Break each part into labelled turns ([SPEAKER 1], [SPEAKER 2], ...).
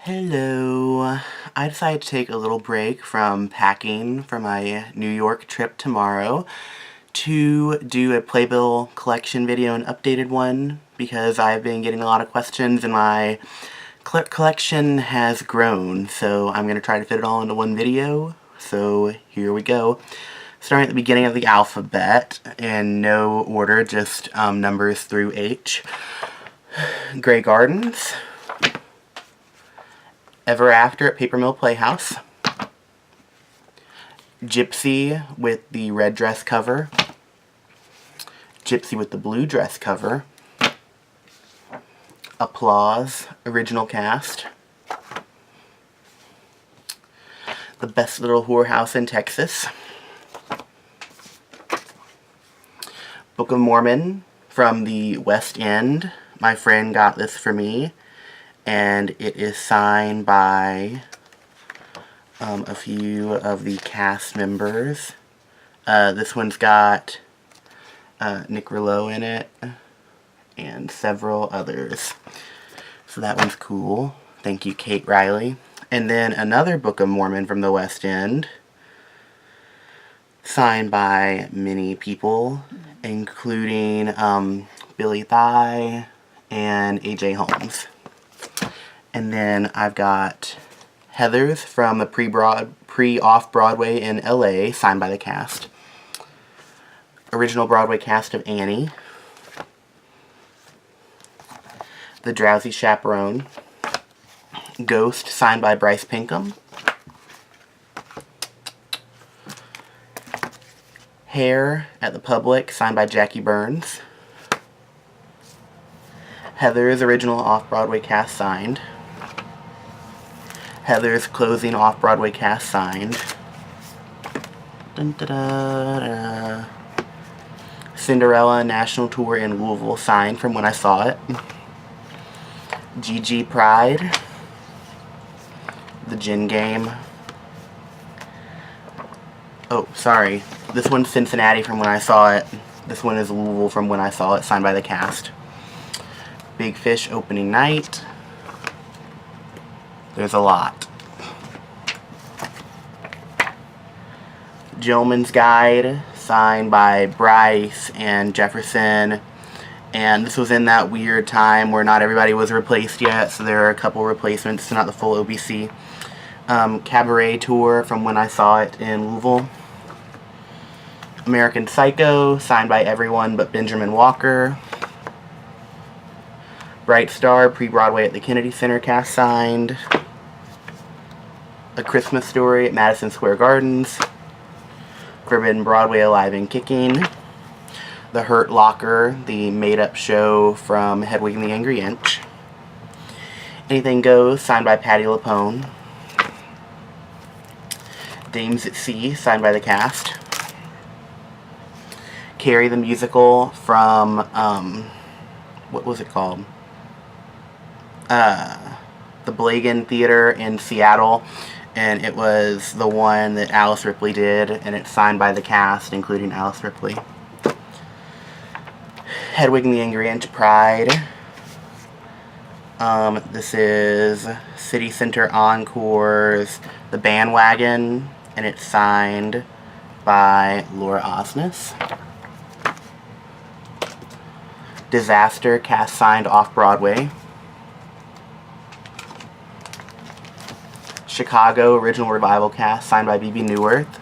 [SPEAKER 1] Hello. I decided to take a little break from packing for my New York trip tomorrow to do a Playbill collection video, an updated one, because I've been getting a lot of questions and my collection has grown, so I'm going to try to fit it all into one video. So here we go. Starting at the beginning of the alphabet, in no order, just numbers through H. Grey Gardens. Ever After at Paper Mill Playhouse. Gypsy with the red dress cover. Gypsy with the blue dress cover. Applause, original cast. The Best Little Whorehouse in Texas. Book of Mormon from the West End. My friend got this for me, and it is signed by a few of the cast members. This one's got Nick Rillo in it, and several others. So that one's cool. Thank you, Kate Riley. And then another Book of Mormon from the West End, signed by many people, including Billy Thye and A.J. Holmes. And then I've got Heathers from the pre-off-Broadway in L.A., signed by the cast. Original Broadway cast of Annie. The Drowsy Chaperone. Ghost, signed by Bryce Pinkham. Hair at the Public, signed by Jackie Burns. Heathers, original off-Broadway cast, signed. Heather's closing off-Broadway cast, signed. Dun, da, da, da. Cinderella National Tour in Louisville, signed from when I saw it. Gigi Pride. The Gin Game. Oh, sorry. This one's Cincinnati from when I saw it. This one is Louisville from when I saw it, signed by the cast. Big Fish opening night. There's a lot. Gentleman's Guide, signed by Bryce and Jefferson. And this was in that weird time where not everybody was replaced yet, so there are a couple replacements, so not the full OBC. Cabaret Tour from when I saw it in Louisville. American Psycho, signed by everyone but Benjamin Walker. Bright Star, pre-Broadway at the Kennedy Center cast, signed. A Christmas Story at Madison Square Gardens. Forbidden Broadway Alive and Kicking. The Hurt Locker, the made-up show from Hedwig and the Angry Inch. Anything Goes, signed by Patti LuPone. Dames at Sea, signed by the cast. Carrie the Musical from, what was it called? The Blagan Theater in Seattle, and it was the one that Alice Ripley did, and it's signed by the cast, including Alice Ripley. Hedwig and the Angry Inch Pride. This is City Center Encores, The Bandwagon, and it's signed by Laura Osnes. Disaster, cast signed off-Broadway. Chicago, original revival cast, signed by B.B. Newirth.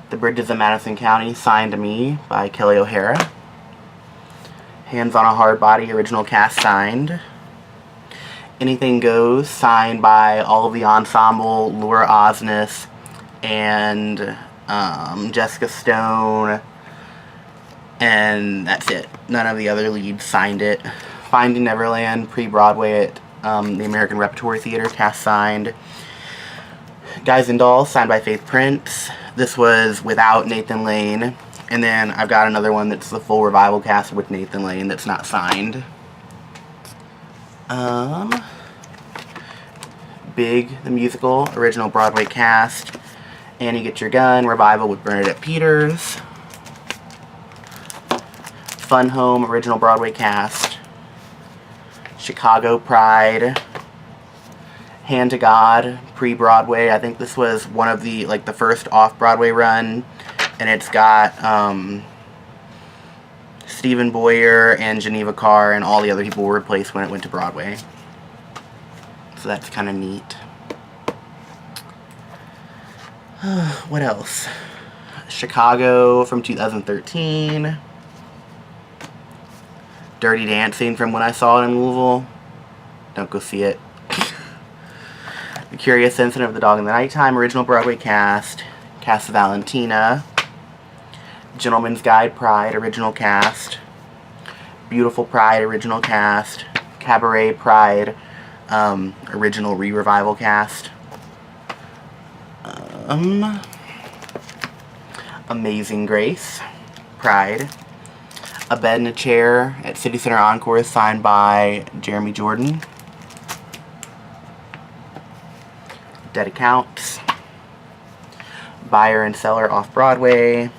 [SPEAKER 1] The Bridges of Madison County, signed to me by Kelly O'Hara. Hands on a Hard Body, original cast, signed. Anything Goes, signed by all of the ensemble, Laura Osnes and Jessica Stone, and that's it. None of the other leads signed it. Finding Neverland, pre-Broadway at the American Repertory Theater, cast signed. Guys and Dolls, signed by Faith Prince. This was without Nathan Lane. And then I've got another one that's the full revival cast with Nathan Lane that's not signed. Big, the Musical, original Broadway cast. Annie Get Your Gun, revival with Bernadette Peters. Fun Home, original Broadway cast. Chicago Pride. Hand to God, pre-Broadway. I think this was one of the, like, the first off-Broadway run, and it's got Stephen Boyer and Geneva Carr and all the other people were replaced when it went to Broadway. So that's kind of neat. What else? Chicago from 2013. Dirty Dancing from when I saw it in Louisville. Don't go see it. The Curious Incident of the Dog in the Nighttime, original Broadway cast. Cast of Valentina. Gentleman's Guide Pride, original cast. Beautiful Pride, original cast. Cabaret Pride, original re-revival cast. Amazing Grace, Pride. A Bed and a Chair at City Center Encore, signed by Jeremy Jordan. Dead Accounts. Buyer and Seller off-Broadway.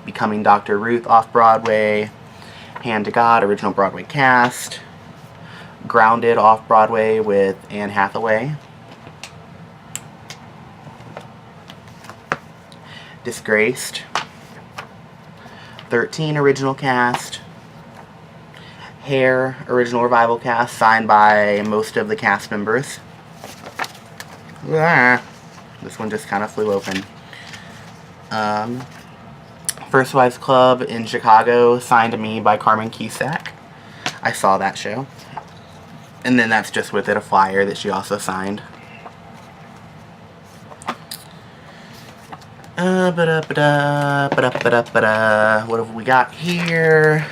[SPEAKER 1] Becoming Dr. Ruth off-Broadway. Hand to God, original Broadway cast. Grounded off-Broadway with Anne Hathaway. Disgraced. 13 original cast. Hair original revival cast, signed by most of the cast members. This one just kind of flew open. First Wives Club in Chicago, signed to me by Carmen Cusack. I saw that show. And then that's just with it a flyer that she also signed. What have we got here?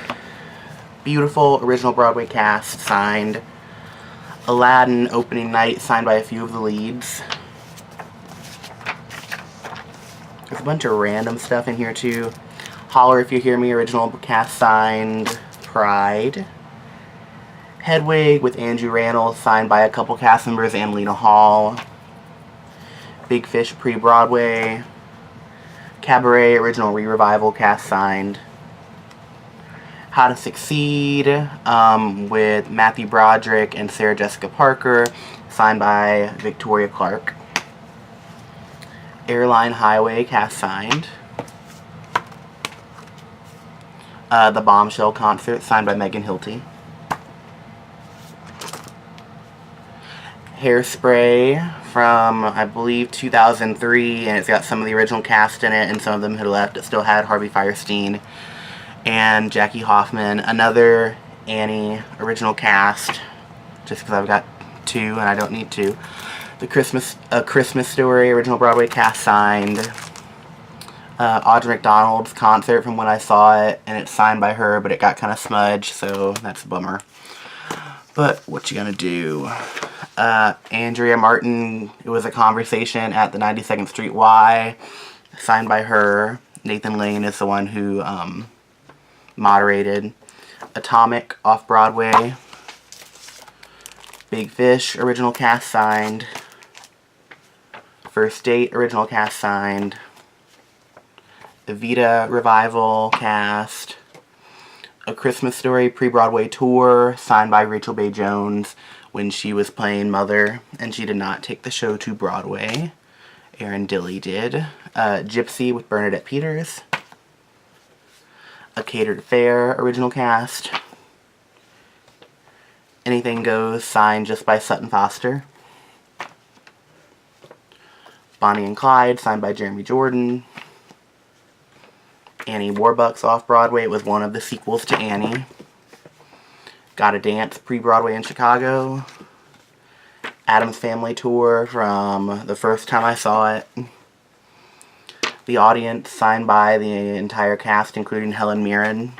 [SPEAKER 1] Beautiful original Broadway cast, signed. Aladdin opening night, signed by a few of the leads. There's a bunch of random stuff in here too. Holler If You Hear Me, original cast, signed. Pride. Hedwig with Andrew Rannells, signed by a couple cast members and Lena Hall. Big Fish pre-Broadway. Cabaret original re-revival cast, signed. How to Succeed with Matthew Broderick and Sarah Jessica Parker, signed by Victoria Clark. Airline Highway cast, signed. The Bombshell Concert, signed by Megan Hilty. Hairspray from, I believe, 2003, and it's got some of the original cast in it, and some of them had left. It still had Harvey Fierstein and Jackie Hoffman. Another Annie original cast, just because I've got two and I don't need two. A Christmas Story original Broadway cast, signed. Audra McDonald's Concert from when I saw it, and it's signed by her, but it got kind of smudged, so that's a bummer. But what you gonna do? Andrea Martin, It Was a Conversation at the 92nd Street Y, signed by her. Nathan Lane is the one who moderated. Atomic off-Broadway. Big Fish original cast, signed. First Date original cast, signed. Evita revival cast. A Christmas Story pre-Broadway tour, signed by Rachel Bay Jones when she was playing Mother, and she did not take the show to Broadway. Erin Dilly did. Gypsy with Bernadette Peters. A Catered Fair original cast. Anything Goes, signed just by Sutton Foster. Bonnie and Clyde, signed by Jeremy Jordan. Annie Warbucks off-Broadway. It was one of the sequels to Annie. Gotta Dance pre-Broadway in Chicago. Addams Family Tour from the first time I saw it. The Audience, signed by the entire cast, including Helen Mirren.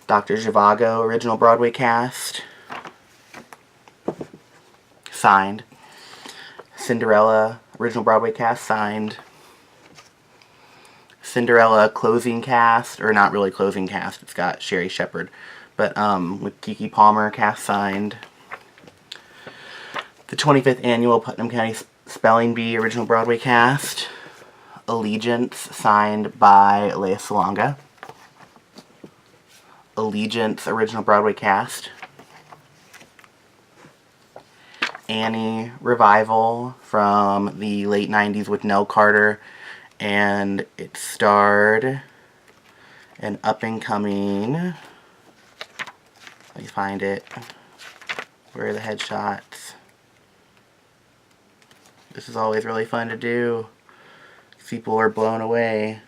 [SPEAKER 1] Dr. Zhivago original Broadway cast, signed. Cinderella original Broadway cast, signed. Cinderella closing cast, or not really closing cast, it's got Sherry Shepherd, but with Kiki Palmer cast, signed. The 25th Annual Putnam County Spelling Bee original Broadway cast. Allegiance, signed by Lea Salonga. Allegiance original Broadway cast. Annie revival from the late 90s with Nell Carter, and it starred an up-and-coming, let me find it, where are the headshots? This is always really fun to do. People are blown away.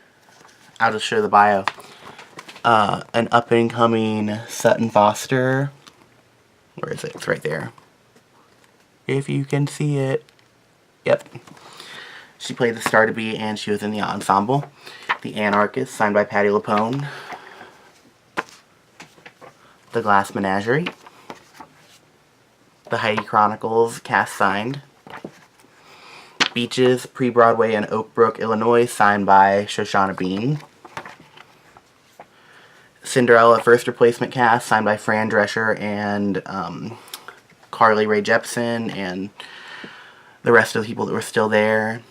[SPEAKER 1] I'll just show the bio. An up-and-coming Sutton Foster. Where is it? It's right there. If you can see it. Yep. She played the star to be, and she was in the ensemble. The Anarchist, signed by Patti LuPone. The Glass Menagerie. The Heidi Chronicles, cast signed. Beaches, pre-Broadway in Oak Brook, Illinois, signed by Shoshana Bean. Cinderella, first replacement cast, signed by Fran Drescher and Carly Rae Jepsen and the rest of the people that were still there.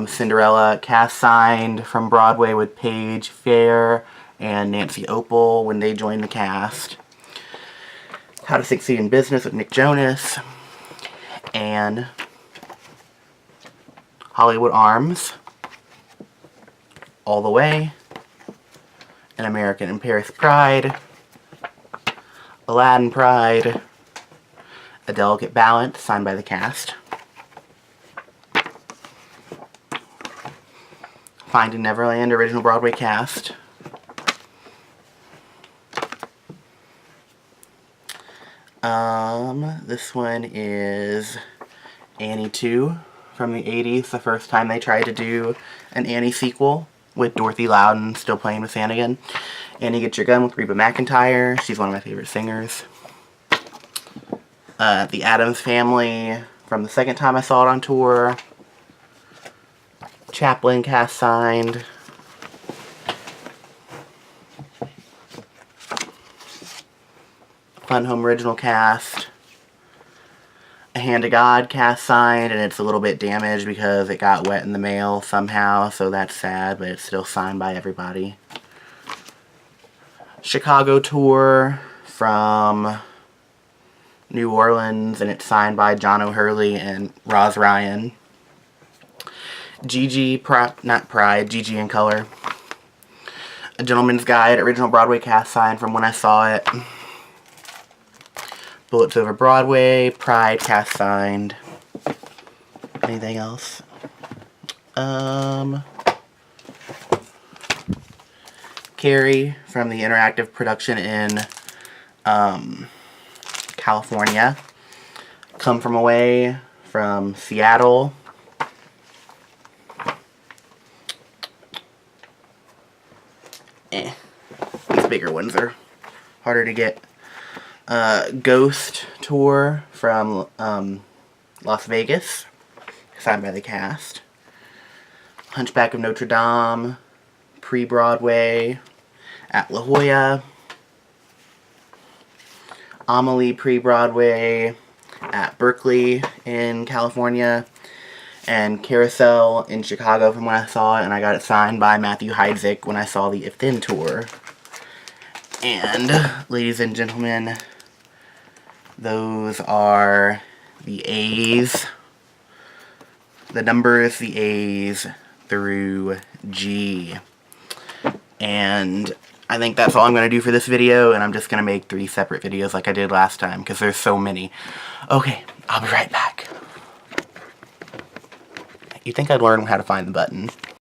[SPEAKER 1] Cinderella, cast signed from Broadway with Paige Fair and Nancy Opel when they joined the cast. How to Succeed in Business with Nick Jonas. And Hollywood Arms, All the Way, An American in Paris Pride, Aladdin Pride, A Delicate Balance, signed by the cast, Finding Neverland, original Broadway cast, this one is Annie 2 from the 80s, the first time they tried to do an Annie sequel with Dorothy Loudon still playing with Hannigan. Annie Get Your Gun with Reba McEntire. She's one of my favorite singers. The Addams Family from the second time I saw it on tour. Chaplin, cast signed. Fun Home original cast. A Hand of God, cast signed, and it's a little bit damaged because it got wet in the mail somehow, so that's sad, but it's still signed by everybody. Chicago tour from New Orleans, and it's signed by John O'Hurley and Roz Ryan. Gigi, not Pride, Gigi in Color. A Gentleman's Guide, original Broadway cast signed from when I saw it. Bullets Over Broadway, Pride, cast signed. Anything else? Carrie from the interactive production in California. Come From Away from Seattle. These bigger ones are harder to get. Ghost tour from Las Vegas, signed by the cast. Hunchback of Notre Dame, pre-Broadway at La Jolla. Amelie, pre-Broadway at Berkeley in California. And Carousel in Chicago from when I saw it, and I got it signed by Matthew Heidzik when I saw the If Then tour. And, ladies and gentlemen, those are the A's, the numbers, the A's through G. And I think that's all I'm going to do for this video, and I'm just going to make 3 separate videos like I did last time, because there's so many. Okay, I'll be right back. You'd think I'd learn how to find the button.